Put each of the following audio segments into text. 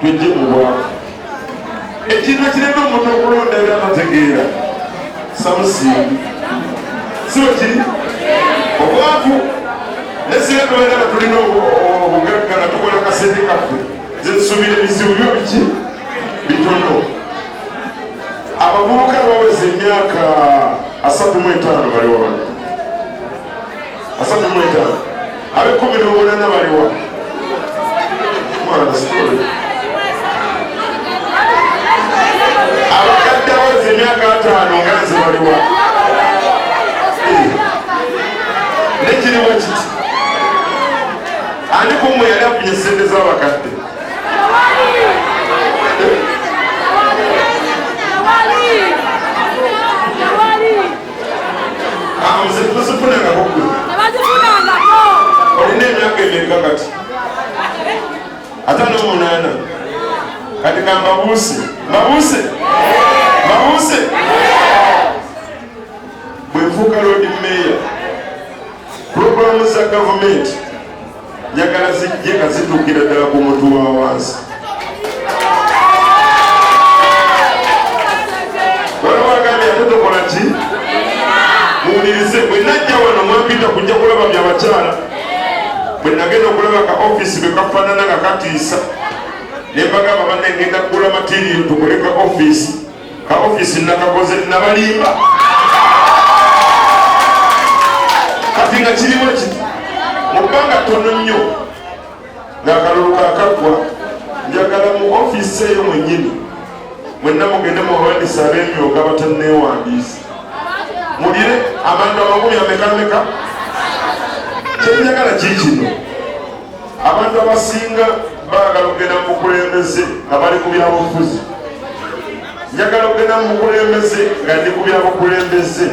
tujje mu bwavu ekintu kirema omuntu okulonda era amategeera samusingi siwe kiri obwavu nesire tubeera nga tulina obugagga nga tukola kasente kaffe zensubira ebizibu byo biki bitono abavubuka baweza emyaka 35 baliwa 35 ab'e18 baliwa abakadde aweza emyaka 5 nganzi baliwa nekiriwo kiti ani kumwe yali afunye sente z'abakadde zifunangako olina emyaka emeka kati 58 kati ka mbabuuse bwe nfuuka lodi meya puroguramu za gavumenti njagala zijje nga zituukira ddala ku muntu wa wansi walwagambye ate tokola ki muwulirize bwe najja wano mwampita kujja kulaba byabakyala bwe nagenda okulaba ka ofisi bwe kafaanana nga katiisa ne mbagamba banne ngenda kugula matiriyo tukole ka ofisi nakakoze nabalimba kati nga kirimu kiti mu bbanga ttono nnyo ng'akalulu kaakaggwa njagala mu ofisi eyo mwennyini mwenna mugende mubawandiisa ab'emyoga batanneewandiisa mulire abantu 100 kyenjagala kikino abantu abasinga baagala okugenda mu bukulembeze nga bali ku byabufuzi njagala okugenda mu bukulembeze nga ndi ku byabukulembeze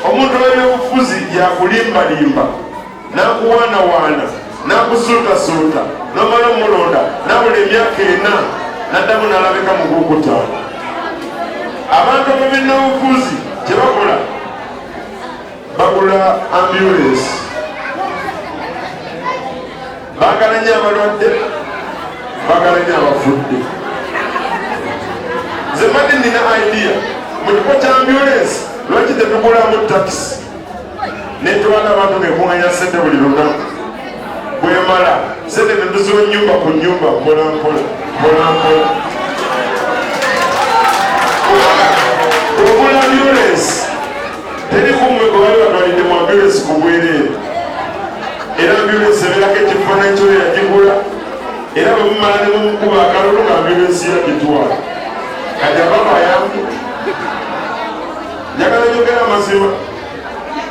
omuntu w'ebyobufuzi yakulimbalimba nakuwaanawaana nakusuutasuuta nomala omulonda nabula emyaka 4 naddamu nalabika mu gukutaano abantu ababinnabufuzi kyebakola bagula ambulance baagala nnyo abalwadde baagala nnyo abafudde nze mbadde nina idea mu kifo kya ambulance lwaki tetugulamu takisi netwala abantu nekunganya sente buli lunaku bwemala sente netuziwa nyumba ku nyumba mpolampola ogula ambulance teri kumwe gwe bali batwalidde mu ambulance ku bwereere era ambulance ebeerako ekifaananyi kyoyo yagigula era bwe mumala ne mumukuba akalulu nga ambulance yagitwala kajja babayambu njagala njogera mazima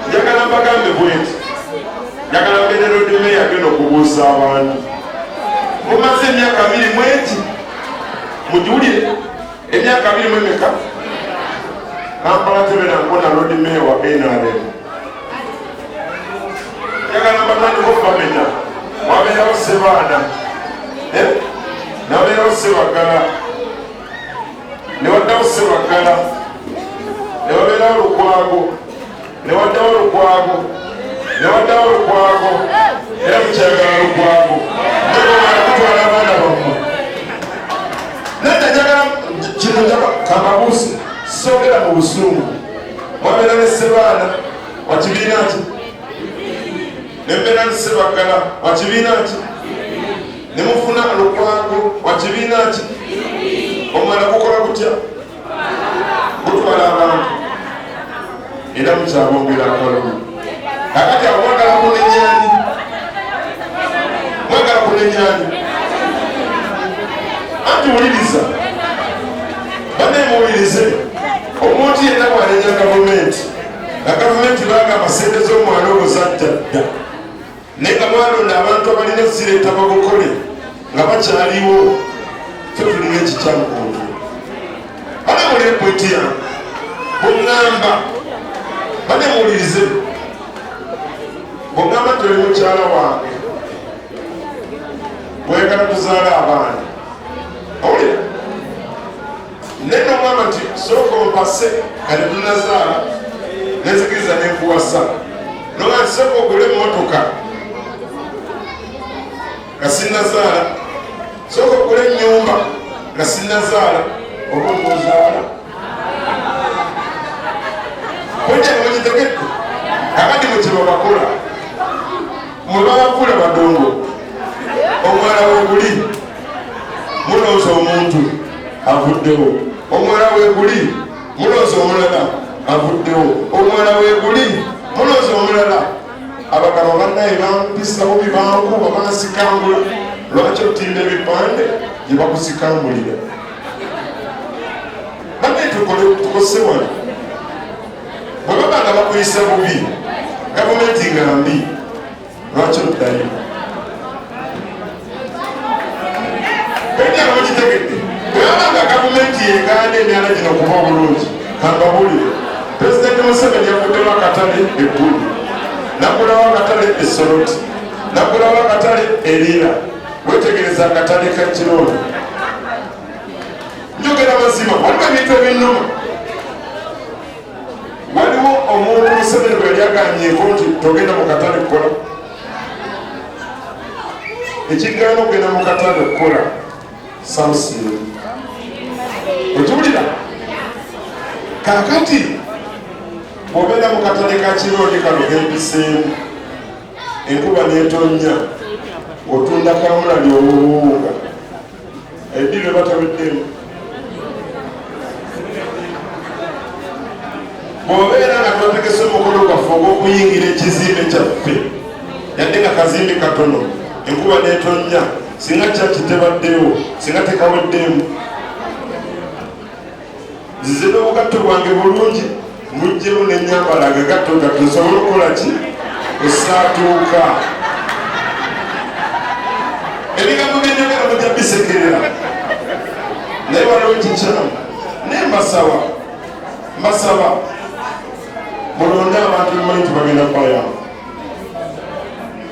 njagala mbagambe bweti njagala mbere lodi meya agenda okubuusa abantu mumaze emyaka 2 mweti mugiwulire emyaka 2 mwemeka Kampala tebera nkona lodi meya wa NRM njagala mbatandika okubamenya wabeerawo Sebaana nabeerawo Sebagala newaddawo Sebagala newabeerawo Lukwago era mukyagala Lukwago kutwala abaana bammwe nadda njagala kino kamabuusi sogera mu busungu wabeera ne Sebaana wa kibiina ki nembeera ne Sebagala wa kibiina ki nemufuna Lukwago wa kibiina ki omwana gukola gutya gutwala abantu era mukyabongera akalulu kakati awagala kunenyani mwagala kunenyani anti wuliriza banemuwulirize omuntu yenna bwanenya gavumenti nga gavumenti bagamba sente z'omwana ogwo zaddadda naye nga mwalonda abantu abalina zireeta bagukole nga bakyaliwo fe tulina ekikyamukuntu banemulire pointi yange bweŋŋamba banemuwulirize bweŋŋamba toli mukyala wange bwegala tuzaala abaana owulira naye nomwamba nti sooka ompase kale tunazaala nenzikiriza nenkuwasa noga nti sooka ogule emmotoka nga sinnazaala soka okole ennyumba nga sinnazaala oba onoozaala kwetya mukitegedde abadde mu kye babakola mwe babavula badongo omwala weeguli mulooza omuntu avuddewo omwala weeguli mulooza omulala avuddewo omwala weeguli mulooza omulala abagabo bannaye bampisa bubi bankuba bansikambula lwaki otinda ebipande gye bakusikambulira bannaye tukose wano bwe baba nga bakuyisa bubi gavumenti nga mbi lwaki oddayo ebyanga mukitegedde bwe baba nga gavumenti yegaana emyala gino kuba obulungi kambabulire pulezidenti Museveni yaguddemu akatale eggulu nagulawo akatale esoroti nagulawo akatale erira wetegereza akatale kakirooni njogera mazima waliwo ebintu ebinnuma waliwo omuntu Museveni bwe yali aganyeko nti togenda mu katale kukola ekigaana okugenda mu katale okukola samusiru okiwulira kakati bw'obeera mu katale ka kirooni kano kempiseemu enkuba neetonya otunda kamulali obuwunga eddiro batabiddemu bw'obeera nga twategese omukolo gwaffe ogw'okuyingira ekizimbe kyaffe yadde nga kazimbe katono enkuba neetonya singa kyakitebaddewo singa tekaweddeemu nzizira obugatto bwange bulungi mujjemu nenyambala agagatto gatto nsobole okukola ki osaatuuka ebigambo byenjogera mujja bisekerera naye waliwo kikyamu naye mbasaba mulonde abantu bemanyi tibagenda kubayamba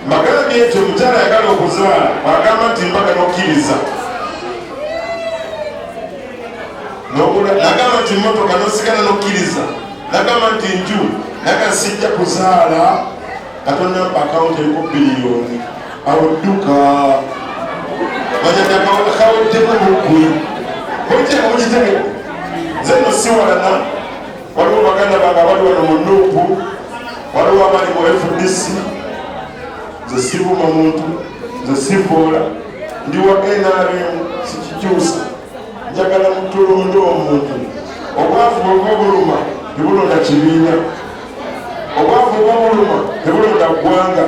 mbagambye nti omukyala ayagala okuzaala bagamba nti mpaka nokkiriza nagamba nti motoka nosigala nokkiriza nagamba nti nju naga sijja kuzaala atonampa akawunti eriko biliyoni awodduka manyaakawuddemu bukwi okyeka mukitegeko nze no siwalana waliwo baganda bange abali wano mu nuupu waliwo abali mu FDC nze sivuma muntu nze sivoola ndi wa NRM sikikyusa njagala mutulonde omuntu obwavu bwova buluma tebulonda kibiina obwavu bwova buluma tebulonda ggwanga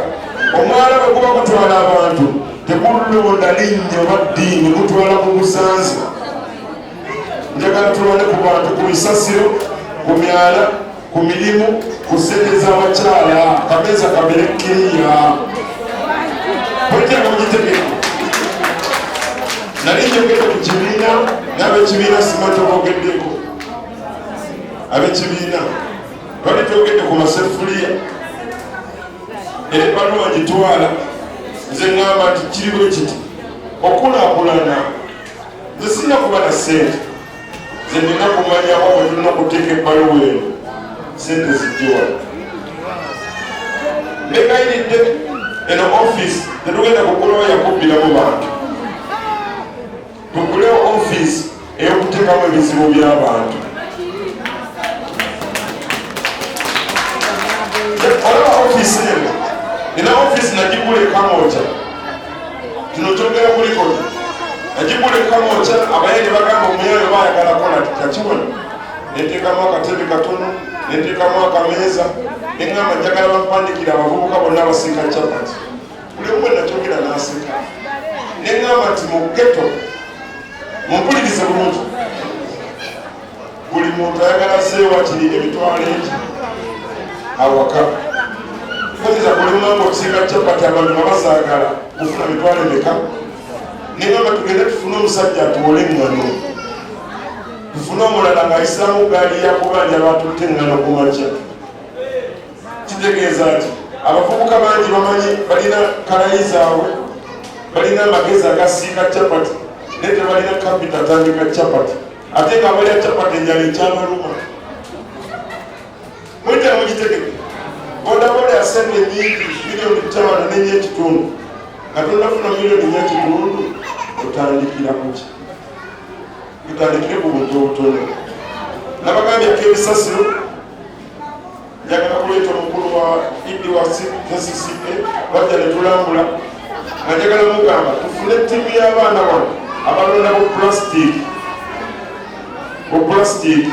omwala bwe guba gutwala abantu tegulonda linnya oba ddiini gutwala mu busanzi njagala tulonde ku bantu ku bisasiro ku myala ku mirimu ku ssente z'abakyala kameeza kabere kiriya bwetyaga mugitegeko nali njogedde ku kibiina n'abekibiina simanyi obogeddeko abekibiina twali twogedde ku masefuliya era ebbaluwa gitwala nze ŋŋamba nti kiriwo kiti okulaakulana nze sirina kuba na ssente nze nina kumanyawo bwe tulina okuteeka ebbaluwa eno ssente zijjiwa negayiridde eno offisi tetugenda kugulawo yakubbiramu bantu tugulewo offisi ey'okuteekamu ebizibu by'abantu olaba offisi eno nina offisi nagigula ekamooca kino kyogera kulikona nagigula ekamooca abayeni bagamba omuyayo bayagala kola kakibona neteekamu akatebe katono neteekamu akameeza neŋŋamba njagala bampandikira abavubuka bonna abasiika capati buli omu nakyogera n'aseka neŋŋamba nti mu geto mumpulirize bulungi buli muntu ayagala seewakiri emitwalo egi awaka kozesa kulimanga okusiika capati abantu babazaagala kufuna mitwalo emeka neŋŋamba tugende tufune omusajja atuwole eŋŋano tufune omulala ng'ayisaamu gaali yakubanja batutte eŋŋano ku makya kitegeeza nti abavubuka bangi bamanyi balina kalayi zaabwe balina amagezi agasiika capati naye tebalina kapita atandika capati ate nga balya capati enjala ekyabaluma mwita mugitegeke bodaboda yasente nyingi miliyoni 5 n'enyekitundu nga tonafuna miliyoni 4 tutandikira kuki? Tutandikire ku buntu obutono. Nabagambye k'ebisasiro njagala kuleeta omukulu wa Idi wa KCCA bajja ne tulambula nga njagala mugamba tufune ttiimu y'abaana wano abalonda ku pulasitiki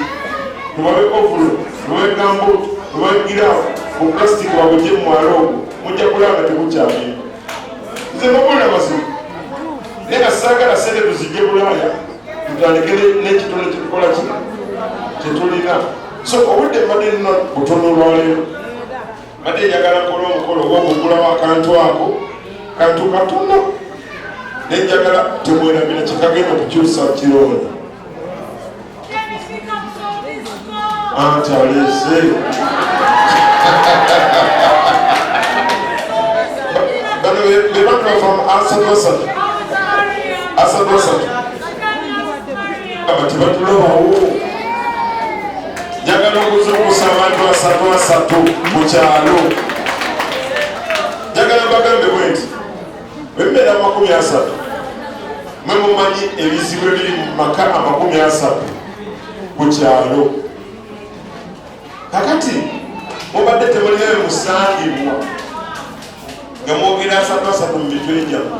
tubawe ovulo tubawe gambuutu tubawe giraafu ku pulasitiki wabujje mu mwalo ogwo mujja kulaba tekukyamira. Nze mubulira mazima naye nga saagala sente tuzijje Bulaaya tutandike n'ekitone kyetukola kino kyetulina. So obudde mbadde nina butono olwaleero mbadde njagala nkola omukolo ogw'okugulawo akantu ako kantu katono naye njagala temwerabira kikagenda okukyusa kironda anti aleese bano be bantu bafamu asadwasatu abati batulobawo. Njagala okuzuukusa abantu asatu mu kyalo. Njagala bagambe bwenti bembeera 30 mwe mumanyi ebizibu ebiri mu maka 30 ku kyalo. Kakati mubadde temulinayo musangibwa nga mwogera asatu mu mitwe gyammwe.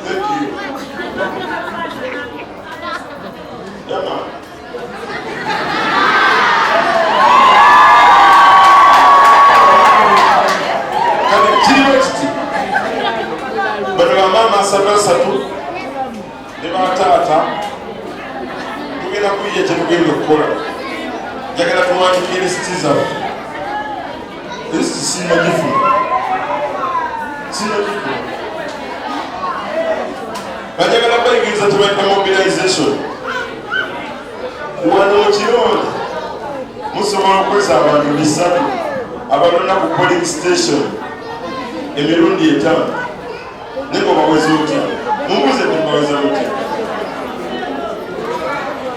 Thank you. Yama. Kati kiriwekiti bano bamama asatu ne bataata tugenda kuyiya kyetugenda okukola. Njagala tuwandikire lisiti zaffe. Lisiti sinagifuna. Njagala bayigiriza tubayita mobilization. Wano mu Kironde musobola okweza abantu 3 abalonda ku polling station emirundi 5 naye baweza otya? Mumbuze tubaweza otya?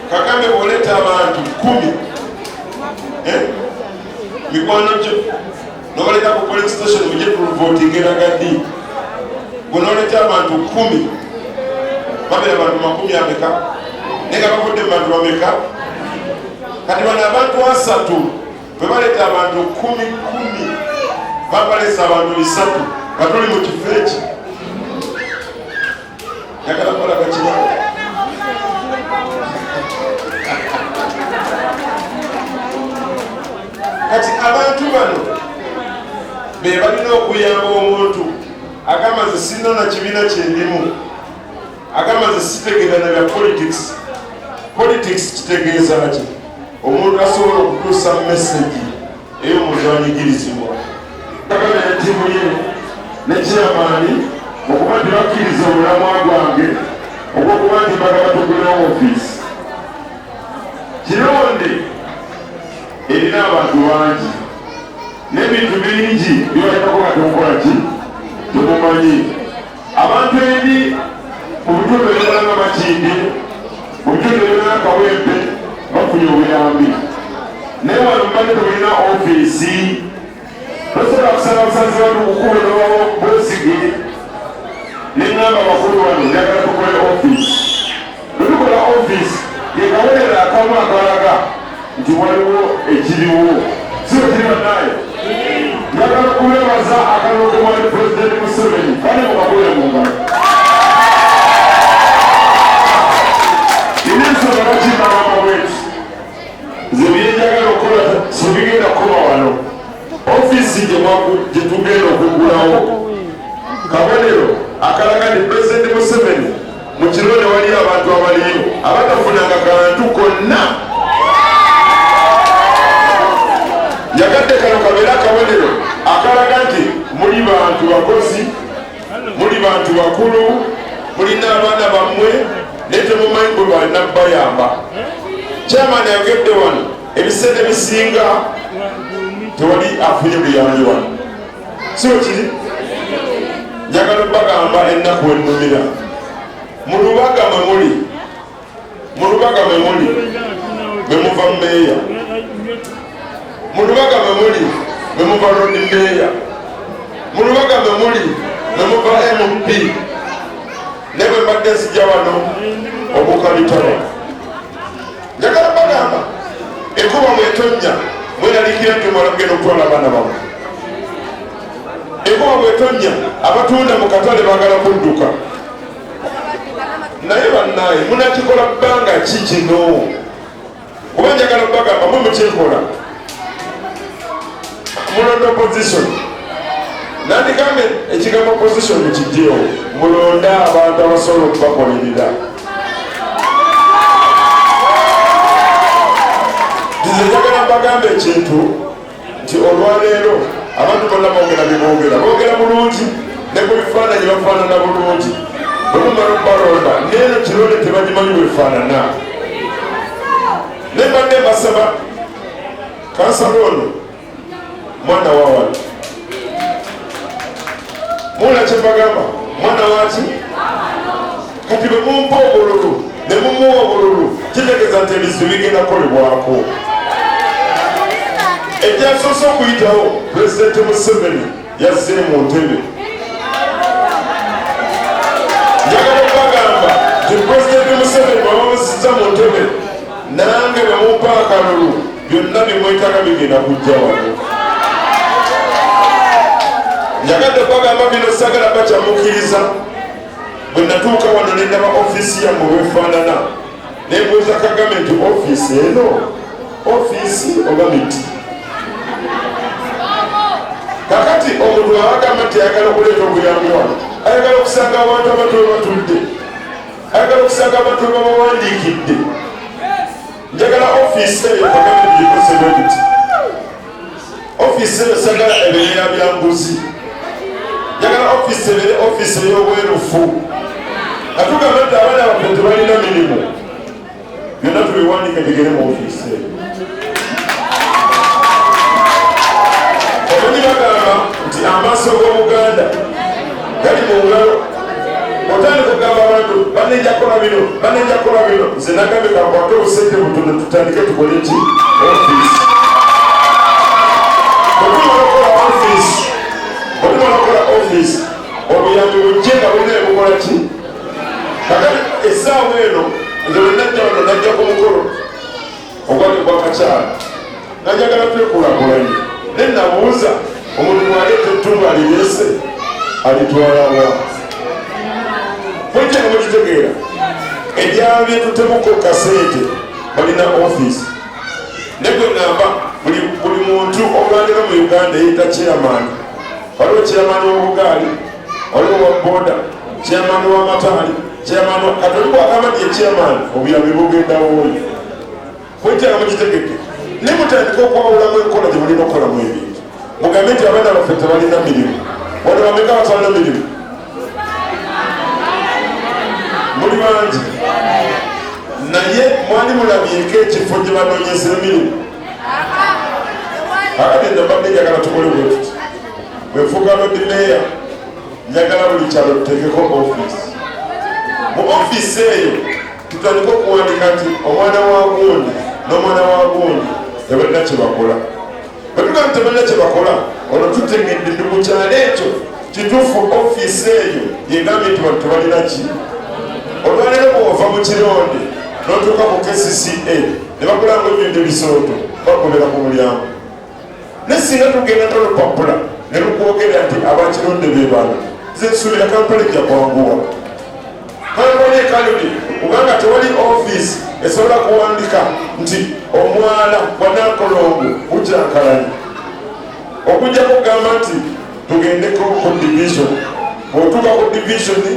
Kagambe bw'oleeta abantu 10 mikwano gyo n'obaleta ku polling station mujje tuvotinga eragadi. Bw'onooleta abantu 10 babeera abantu 40 naye nga bavudde mu bantu bameka? Kati bano abantu 3 bwe baleeta abantu 10 babaleesa abantu 3 nga tuli mu kifo eki. Njagala kolaga kirala. Kati abantu bano be balina okuyamba omuntu agamba nze sirina na kibiina kyendimu, agamba nze sitegeera na bya politics kitegeeza ki? Omuntu asobola okutuusa message ey'omuntu anyigirizibwa. Njagala entiimu ye ne chairman okuba nti bakkiriza omulamwa gwange ogw'okuba nti mbagala tugula ofiisi. Kironde erina abantu bangi n'ebintu bingi bibalekako nga tokola ki temumanyi. Abantu eri mu bitundu ebirala nga Makindye, mu bitundu ebirala nga Kawempe bafunye obuyambi. Naye wano mbadde tulina ofiisi tosobola kusala busazi wano kukuba n'obawo Bwesige ne ngamba abakulu wano njagala tukole ofiisi. Bwe tukola ofiisi yekawulira akamu akalaga nti waliwo ekiriwo siwe kiri bannaye. Njagala kubeebaza akalulu ke mwali Pulezidenti Museveni bane mukakule mu ngalo. Ensonga bakimagamba bweti nze byenjagala okukola sibigenda kukola wano. Ofiisi gye tugenda okugulawo kabonero akalaga nti Pulezidenti Museveni mu Kironde waliyo abantu abaliyo abatafunanga kantu konna. Yagadde kano kabeera akabonero akalaga nti muli bantu bakozi, muli bantu bakulu, mulina abaana bammwe naye temumanyi bwe balina bayamba. Chairman ayogedde wano ebiseera ebisinga tewali afunye buyambi wano. Siwe kiri? Njagala bagamba ennaku ennumira. Mu Lubaga mwe muli mwe muva mmeeya. Mu Lubaga mwe muli mwe muva Lord Meeya. mu Lubaga mwe muli mwe muva MP ne bwe mbadde nzija wano obukabitalo njagala bagamba ekuba bwetonnya mweralikira nti mwala kugenda okutwala abaana bamwe ekuba bwetonnya abatunda mu katale bagala kudduka naye bannaye munakikola bbanga ki kino kuba njagala bagamba mwe mukikola mulonda opposition nandigambe ekigambo opposition kijjeewo mulonda abantu abasobola okubakolerera nze njagala bagambe ekintu nti olwaleero abantu bonna boogera bulungi ne ku bifaananyi bafaanana bulungi olumala okubalonda neeno kirole tebagimanyi bwefaanana ne mbadde mbasaba kansala ono mwana wawala mula kyebagamba mwana waki kati bwe mumpa obululu ne mumuwa obululu kitegeeza nti ebizibu bigenda kukolebwako ekyasoose okuyitawo pulezidenti Museveni yazze mu ntebe njagala okubagamba nti pulezidenti Museveni bwaba musizza mu ntebe nange bwe mumpa akalulu byonna bimwetaaga bigenda kujja wano njagadde okubagamba bino sagala bakyamukkiriza bwe natuuka wano nendaba ofiisi yammwe bwefaanana nembuuza Kagame nti ofiisi eno ofiisi oba miti kakati omuntu abagamba nti ayagala okuleeta obuyambi wano ayagala okusanga abantu abato batudde ayagala okusanga abantu babawandiikidde njagala ofiisi eyo Kagame gikosedogiti ofiisi eyo sagala ebeere ya byanguzi njagala ofiisi ebeere ofiisi ey'obwerufu atugamba nti abaana baffe tebalina mirimu byonna tubiwandike bigere mu ofiisi eyo omanyi bagamba nti amaaso g'Obuganda gali mu ngalo otandika okugamba abantu banenja kola bino banenja kola bino nze nagambe kakwate obusente butono tutandike tukole ki ofiisi olimala okola ofiisi obuyambi bujje nga bulina ebukola ki kakati essaawa eno nze bwe najja wano najja ku mukolo ogwali gwakakyala najagala twekulakulanye naye nabuuza omuntu mwaleeta ettundu alireese alitwalawa mwijja nga mukitegeera ebyama byetutemuko kasente balina ofiisi ne gwe ŋŋamba buli muntu olwaliro mu Uganda eyita chairman waliwo chairman w'obugaali waliwo wa boda chairman w'amataali chairman katoli bwagamba nti ye chairman obuyambi bugendawo oyo mwijja nga mukitegeke ne mutandika okwawulamu enkola gye mulina okukolamu ebintu mugambe nti abaana baffe tebalina mirimu wano bameka batalina mirimu muli bangi naye mwali mulabyeko ekifo gye banoonyeza emirimu akati nabadde njagala tukole bwe tuti bwefuuka lodi meeya njagala buli kyalo tuteekeko ofiisi mu ofiisi eyo tutandika okuwandika nti omwana wa gundi n'omwana wa gundi tebalina kyebakola bwetugaa nti tebalina kyebakola olwo tutegedde ndi mu kyalo ekyo kituufu ofiisi eyo yegambye nti bantu tebalina ki olwaleero bwova mu kironde n'otuuka ku KCCA ne bakulanga ebintu ebisooto bakobera ku mulyango ne singa tugenda n'olupapula ne lukwogera nti abakironde be bano nze nsuubira kampala ejja kwanguwa kampala ekaludi kubanga tewali ofiisi esobola kuwandika nti omwana gwa Nakolongo gukyankalanye okujja kugamba nti tugendeko ku division bw'otuuka ku divisioni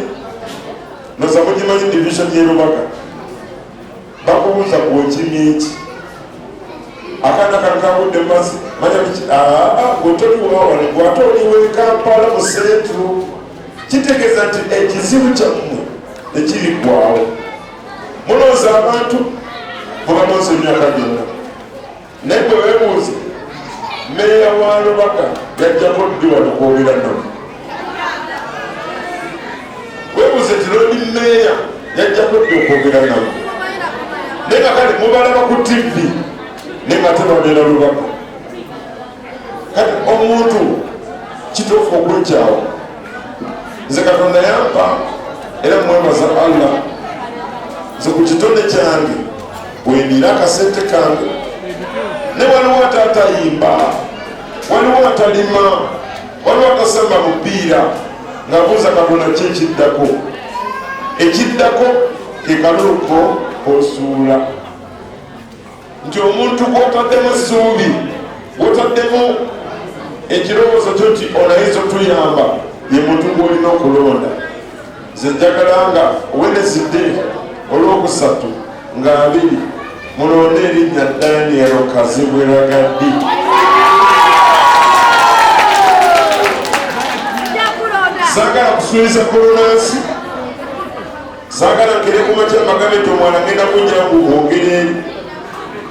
noza mugimanyi division y'e Lubaga bakubuuza gwokimya eki akaana kano kabudde mumaaso manya biki gwetoliwawala gwate oliwe Kampala mu sentru kitegeeza nti ekizibu kyammwe tekiri gwawo mulooza abantu mubalooza emyaka gyonna naye bwe weebuuze meeya wa Lubaga yajjako ddi wano kwogera nabo weebuuze ti lodi meeya yajjako ddi okwogera nabo naye kakale mubalaba ku TV naye nga tebabeera Lubaga kati omuntu kituufu okwenkyawo. Nze Katonda yampa era mwebaza Allah, nze ku kitonde kyange bwendira akasente kange, ne waliwo atatayimba, waliwo atalima, waliwo atasamba mupiira, ng'abuuza Katonda ki ekiddako. Ekiddako ke kaluluko osuula, nti omuntu gw'otaddemu essuubi, gw'otaddemu ekirowoozo kyo nti onayinza otuyamba, ye muntu gw'olina okulonda. Nze njagala nga Wednesde olwokusatu nga 2 mulonde erinnya Daniel Kazibweragaddi. Saagala kusuuliza kolonansi, saagala nkere ku makya mbagambe nti omwana ngenda kujja ngugongere eri.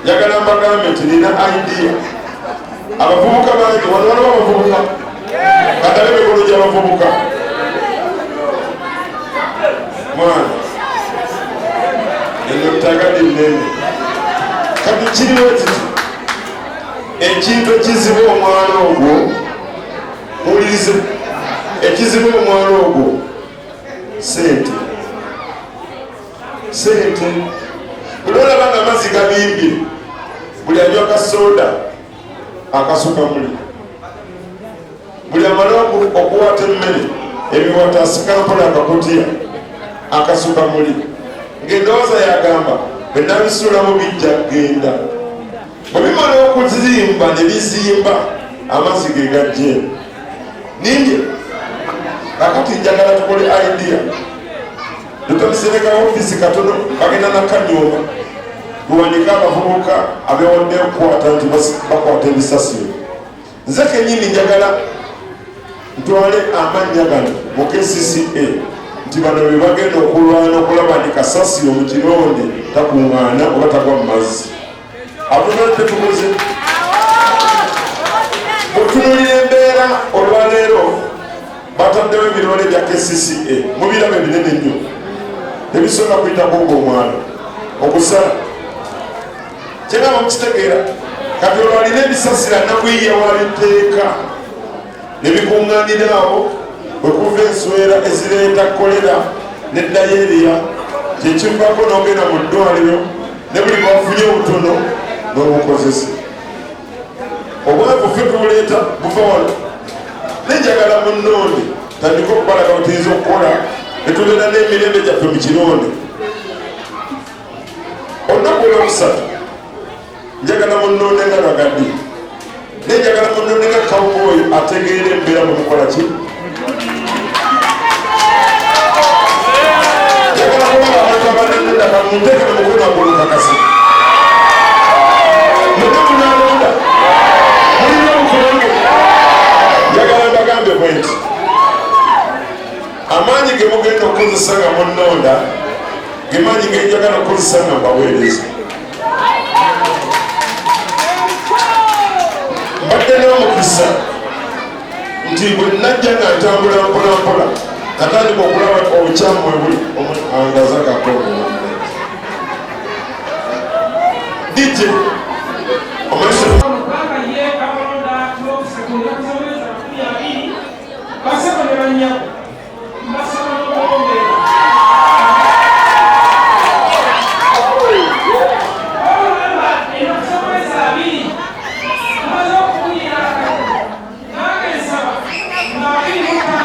Njagala mbagambe nti nina idea. Abavubuka bangi wano waliwo abavubuka, katabe emikono gy'abavubuka. Mwana eno ttagadi nnene kati kiriwo kiti ekintu ekizibu omwana ogwo, muwulirize, ekizibu omwana ogwo sente. Sente buli olaba nga amazzi gabimbye, buli anywa kasoda akasuka muli, buli amala okuwata emmere ebiwata asikampola akakutiya akasuka muli, ng'endowooza yagamba bwenabisuulamu bijja kgenda. Bwe bimala okuzimba ne bizimba amazzi ge gajje ninge. Kakati njagala tukole idea, tutamisereka ofisi katono bagenda nakanyuma luwanika abavubuka abewadde okukwata nti bakwata ebisasiro. Nze kenyini njagala ntwale amannya gano mu KCCA nti bano be bagenda okulwana okulaba nti kasasiro mu kironde takuŋŋaana oba tagwa mu mazzi. Atunadde tukoze otunulira embeera olwaleero bataddewo ebironde bya KCCA mu birabe binene nnyo ebisobola kuyitako ng'omwana okusala. Kyengamba mukitegeera kati olwalina ebisasira nakuyiya wabiteeka ne bikuŋŋaanira awo bwe kuva enswera ezireeta kolera ne dayeriya, kyekivako n'ogenda mu ddwaliro ne buli bwafunye obutono n'obukozesa. Obwavu ffe tubuleeta buva wano. Nenjagala munnonde tandika okubalaga butuyinza okukola netubeera n'emirembe gyaffe mu kironde. Olunaku olwokusatu njagala munnonde nga Lwagaddi, nenjagala munnonde nga Kawuboyi ategeera embeera mu mukola ki. Njagala kulaba abantu abananondaka munteeke ne mukono agolukakasi mune munalonda mulina obukulonge. Njagala mbagambe bwenti amaanyi ge mugenda okukozesa nga munnonda ge maanyi ge njagala okukozesa nga mbaweereza. Mbadde n'omukisa nti bwe najja nga ntambula mpolampola natandika okulaba obukyamu ebuli angaza gakono DJ Basaba ne banyako